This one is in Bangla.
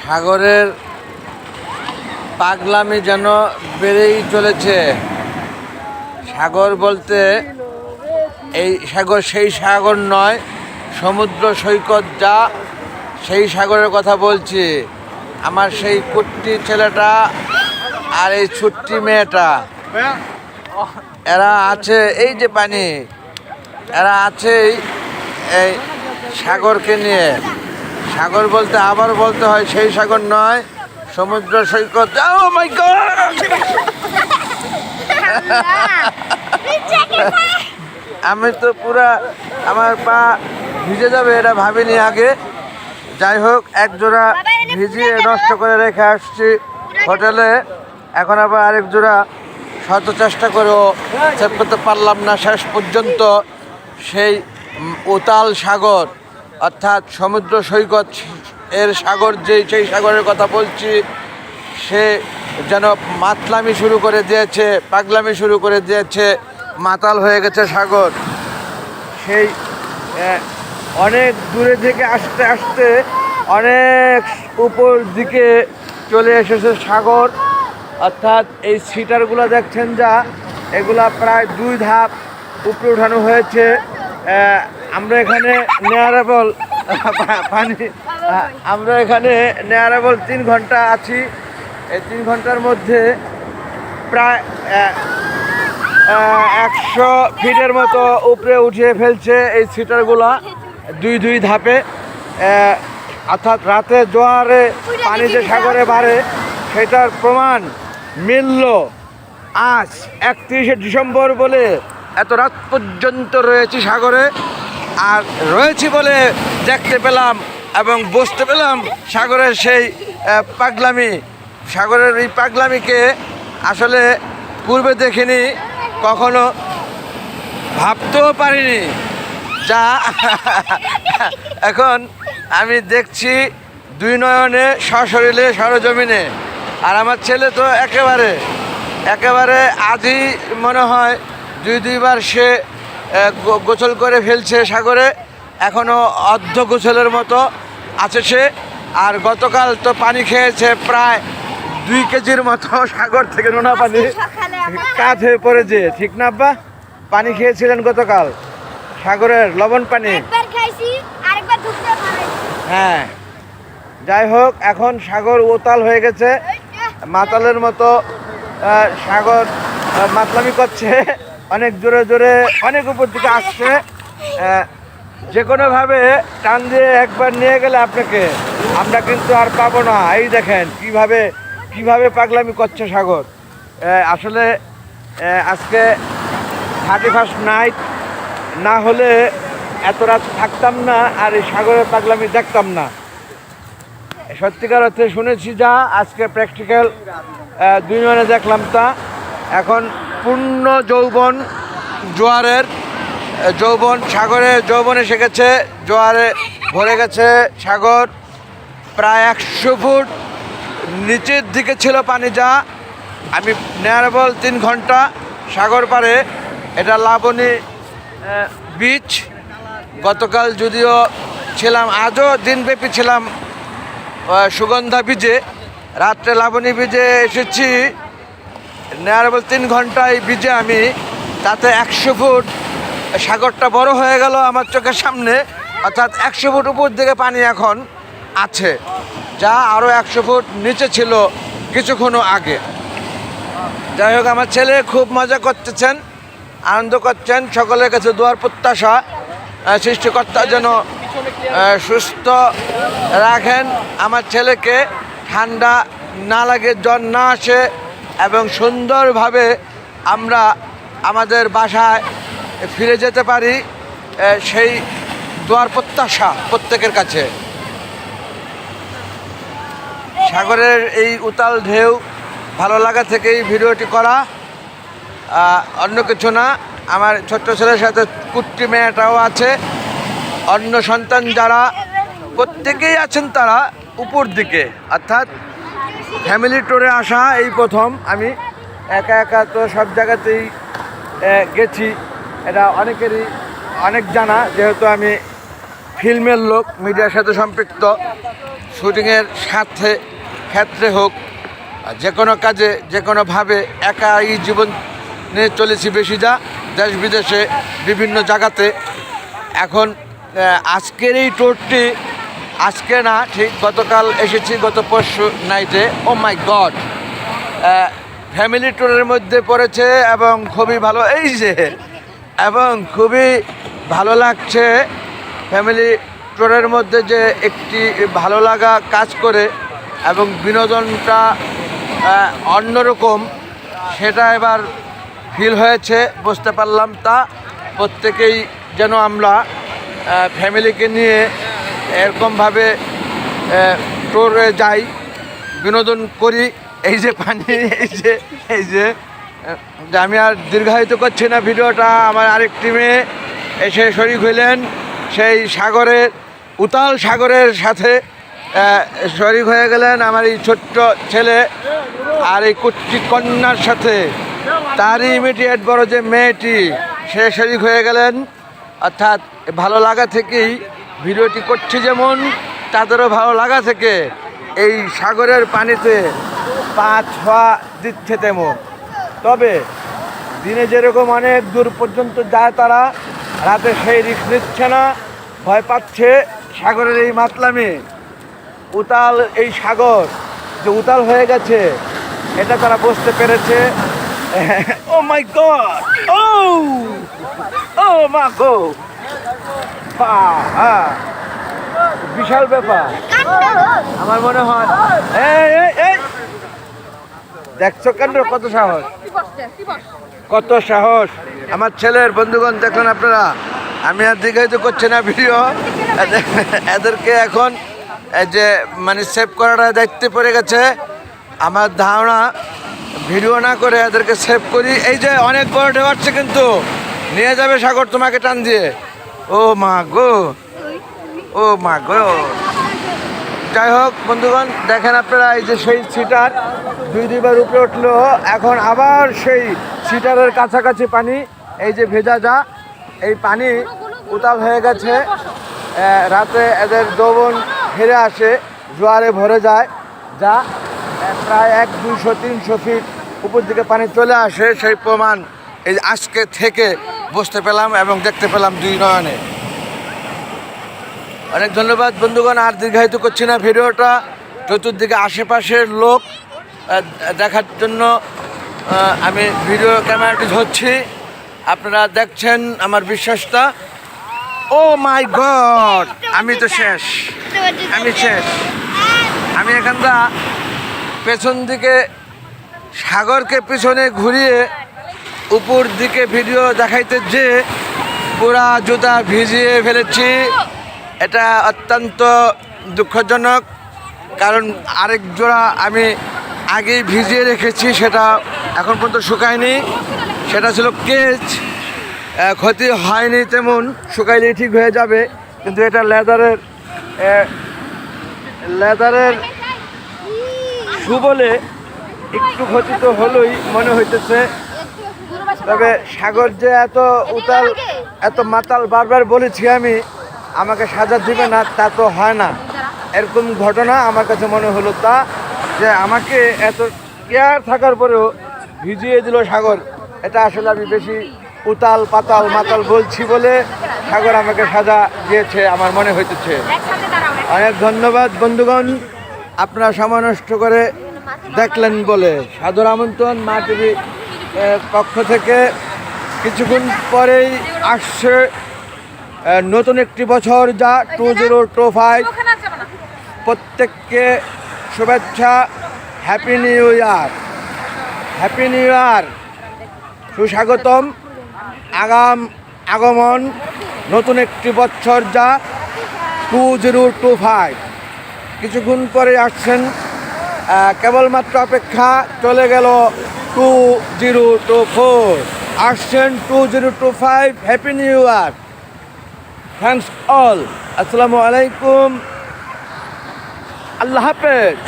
সাগরের পাগলামি যেন বেড়েই চলেছে। সাগর বলতে এই সাগর সেই সাগর নয়, সমুদ্র সৈকত যা সেই সাগরের কথা বলছি। আমার সেই কুট্টি ছেলেটা আর এই ছুট্টি মেয়েটা, এরা আছে এই যে পানি, এরা আছে এই সাগরকে নিয়ে। সাগর বলতে আবার বলতে হয় সেই সাগর নয়, সমুদ্র সৈকত। Oh my God! আমি তো পুরা আমার পা ভিজে যাবে এটা ভাবিনি আগে। যাই হোক, এক জোড়া ভিজিয়ে নষ্ট করে রেখে আসছি হোটেলে। এখন আবার আরেক জোড়া শত চেষ্টা করেও সেভ করতে পারলাম না। শেষ পর্যন্ত সেই উতাল সাগর অর্থাৎ সমুদ্র সৈকত এর সাগর সেই সাগরের কথা বলছি, সে যেন মাতলামি শুরু করে দিয়েছে, পাগলামি শুরু করে দিয়েছে, মাতাল হয়ে গেছে সাগর। সেই অনেক দূরে থেকে আসতে আসতে অনেক উপর দিকে চলে এসেছে সাগর। অর্থাৎ এই সিটারগুলো দেখছেন যা, এগুলা প্রায় 2 ধাপ উপরে উঠানো হয়েছে। আমরা এখানে নেয়ারেবল পানি, আমরা এখানে নেয়ারেবল 3 ঘন্টা আছি। এই 3 ঘন্টার মধ্যে প্রায় 100 ফিটের মতো উপরে উঠিয়ে ফেলছে এই সিটারগুলা 2 ধাপে। অর্থাৎ রাতে জোয়ারে পানি যে সাগরে বাড়ে সেটার প্রমাণ মিলল আজ 31শে ডিসেম্বর বলে এত রাত পর্যন্ত রয়েছি সাগরে। আর রয়েছি বলে দেখতে পেলাম এবং বুঝতে পেলাম সাগরের সেই পাগলামি। সাগরের এই পাগলামিকে আসলে পূর্বে দেখিনি, কখনো ভাবতেও পারিনি। যা এখন আমি দেখছি 2 নয়নে, সশরীরে, সরজমিনে। আর আমার ছেলে তো একেবারে আজই মনে হয় 2 বার সে গোসল করে ফেলছে সাগরে। এখনও অর্ধ গোসলের মতো আছে সে। আর গতকাল তো পানি খেয়েছে প্রায় 2 কেজির মতো সাগর থেকে, নোনা পানি কাজ হয়ে পড়েছে। ঠিক না আব্বা? পানি খেয়েছিলেন গতকাল সাগরের লবণ পানি? হ্যাঁ, যাই হোক, এখন সাগর উতাল হয়ে গেছে, মাতালের মতো সাগর মাতলামি করছে, অনেক জোরে জোরে অনেক উপর দিকে আসছে। যে কোনোভাবে টান দিয়ে একবার নিয়ে গেলে আপনাকে আমরা কিন্তু আর পাবো না। এই দেখেন কিভাবে পাগলামি করছে সাগর। আসলে আজকে 31st নাইট না হলে এত রাত থাকতাম না আর এই সাগরের পাগলামি দেখতাম না। সত্যিকার অর্থে শুনেছি যা, আজকে প্র্যাকটিক্যাল 2 নয়নে দেখলাম তা। এখন পূর্ণ যৌবন জোয়ারের যৌবন, সাগরে যৌবন এসে গেছে, জোয়ারে ভরে গেছে সাগর। প্রায় 100 ফুট নিচের দিকে ছিল পানি। যা আমি নেয়ারেবল 3 ঘন্টা সাগর পারে। এটা লাবণী বিচ। গতকাল যদিও ছিলাম, আজও দিনব্যাপী ছিলাম সুগন্ধা বিচে, রাত্রে লাবণী বিচে এসেছি। নেয়ারেবল 3 ঘন্টা এই বিচে আমি, তাতে 100 ফুট সাগরটা বড় হয়ে গেল আমার চোখের সামনে। অর্থাৎ 100 ফুট উপর দিকে পানি এখন আছে, যা আরও 100 ফুট নিচে ছিল কিছুক্ষণ আগে। যাই হোক, আমার ছেলে খুব মজা করতেছেন, আনন্দ করছেন। সকলের কাছে দোয়ার প্রত্যাশা, সৃষ্টিকর্তা যেন সুস্থ রাখেন আমার ছেলেকে, ঠান্ডা না লাগে, জ্বর না আসে এবং সুন্দরভাবে আমরা আমাদের বাসায় ফিরে যেতে পারি, সেই দোয়ার প্রত্যাশা প্রত্যেকের কাছে। সাগরের এই উতাল ঢেউ ভালো লাগা থেকেই ভিডিওটি করা, অন্য কিছু না। আমার ছোট্ট ছেলের সাথে কুট্টি মেয়েটাও আছে। অন্য সন্তান যারা প্রত্যেকেই আছেন তারা উপর দিকে, অর্থাৎ ফ্যামিলি ট্যুরে আসা এই প্রথম। আমি একা তো সব জায়গাতেই গেছি, এটা অনেকেরই অনেক জানা, যেহেতু আমি ফিল্মের লোক, মিডিয়ার সাথে সম্পৃক্ত। শুটিংয়ের সাথে ক্ষেত্রে হোক, যে কোনো কাজে যে কোনোভাবে একাই জীবন নিয়ে চলেছি বেশি যা, দেশ বিদেশে বিভিন্ন জায়গাতে। এখন আজকের এই ট্যুরটি, আজকে না ঠিক গতকাল এসেছি, গত পরশু নাইটে। ও মাই গড, ফ্যামিলি ট্যুরের মধ্যে পড়েছে এবং খুবই ভালো, এই যে, এবং খুবই ভালো লাগছে। ফ্যামিলি ট্যুরের মধ্যে যে একটি ভালো লাগা কাজ করে এবং বিনোদনটা অন্যরকম, সেটা এবার ফিল হয়েছে, বুঝতে পারলাম। তা প্রত্যেকেই যেন আমরা ফ্যামিলিকে নিয়ে এরকমভাবে ট্যুরে যাই, বিনোদন করি। এই যে পানি, এই যে আমি আর দীর্ঘায়িত করছি না ভিডিওটা। আমার আরেকটি মেয়ে এসে শরীক হইলেন সেই সাগরের, উতাল সাগরের সাথে শরীক হয়ে গেলেন আমার এই ছোট্ট ছেলে আর এই কুট্টি কন্যার সাথে। তারই ইমিডিয়েট বড় যে মেয়েটি, সে শরীক হয়ে গেলেন। অর্থাৎ ভালো লাগা থেকেই ভিডিওটি করছি, যেমন তাদেরও ভালো লাগা থেকে এই সাগরের পানিতে পা ছোঁয়া দিচ্ছে তেমন। তবে দিনে যেরকম অনেক দূর পর্যন্ত যায় তারা, রাতে সেই রিস্ক নিচ্ছে না, ভয় পাচ্ছে সাগরের এই মাতলামি। উতাল এই সাগর যে উতাল হয়ে গেছে, এটা তারা বুঝতে পেরেছে। ও মাই গড, ও ও মা গো, বিশাল ব্যাপার। আমার মনে হয় দেখছো কেন, কত সাহস, কত সাহস আমার ছেলের। বন্ধুগণ দেখলেন আপনারা, আমি আর দীর্ঘায়িত করছি না ভিডিও। এদেরকে এখন যে মানে সেভ করাটা দায়িত্বে পড়ে গেছে। আমার ধারণা ভিডিও না করে এদেরকে সেভ করি। এই যে অনেক বড় ঢেউ আসছে, কিন্তু নিয়ে যাবে সাগর তোমাকে টান দিয়ে। ও মা গো, ও মা গো। যাই হোক বন্ধুগণ, দেখেন আপনারা, এই যে সেই সিটার দুইবার উপরে উঠলো, এখন আবার সেই সিটারের কাছাকাছি পানি। এই যে ভেজা যা, এই পানি উতাল হয়ে গেছে। রাতে এদের যৌবন ফিরে আসে, জোয়ারে ভরে যায়, যা প্রায় 100-200-300 ফিট উপর দিকে পানি চলে আসে। সেই প্রমাণ এই আজকে থেকে বুঝতে পেলাম এবং দেখতে পেলাম দুই নয়নে। অনেক ধন্যবাদ বন্ধুগণ, আর দীর্ঘায়িত করছি না ভিডিওটা। চতুর্দিকে আশেপাশের লোক দেখার জন্য আমি ভিডিও ক্যামেরাটি ধরছি, আপনারা দেখছেন আমার বিশ্বাসটা। ও মাই গড, আমি তো শেষ, আমি শেষ। আমি এখানটা পেছন দিকে সাগরকে পিছনে ঘুরিয়ে উপর দিকে ভিডিও দেখাইতে যে পুরা জুতা ভিজিয়ে ফেলেছি। এটা অত্যন্ত দুঃখজনক, কারণ আরেক জোড়া আমি আগেই ভিজিয়ে রেখেছি, সেটা এখন পর্যন্ত শুকায়নি। সেটা ছিল কেচ, ক্ষতি হয়নি তেমন, শুকাইলেই ঠিক হয়ে যাবে। কিন্তু এটা লেদারের শু বলে একটু ক্ষতি তো হলোই মনে হইতেছে। তবে সাগর যে এত উতাল, এত মাতাল, বারবার বলেছি আমি, আমাকে সাজা দিবে না তা তো হয় না। এরকম ঘটনা আমার কাছে মনে হলো, তা যে আমাকে এত কেয়ার থাকার পরেও ভিজিয়ে দিল সাগর। এটা আসলে আমি বেশি উতাল পাতাল মাতাল বলছি বলে সাগর আমাকে সাজা দিয়েছে আমার মনে হইতেছে। অনেক ধন্যবাদ বন্ধুগণ, আপনারা সময় নষ্ট করে দেখলেন বলে। সাদর আমন্ত্রণ মা টিভি পক্ষ থেকে। কিছুক্ষণ পরেই আসছে নতুন একটি বছর, যা 2025। প্রত্যেককে শুভেচ্ছা, happy new year, happy new year, সুস্বাগতম। আগমন নতুন একটি বছর, যা 2025। কিছুক্ষণ পরে আসছেন, কেবলমাত্র অপেক্ষা, চলে গেল 2024, আসছেন 2025। Happy new year, thanks all, আসসালামু আলাইকুম, আল্লাহ হাফেজ।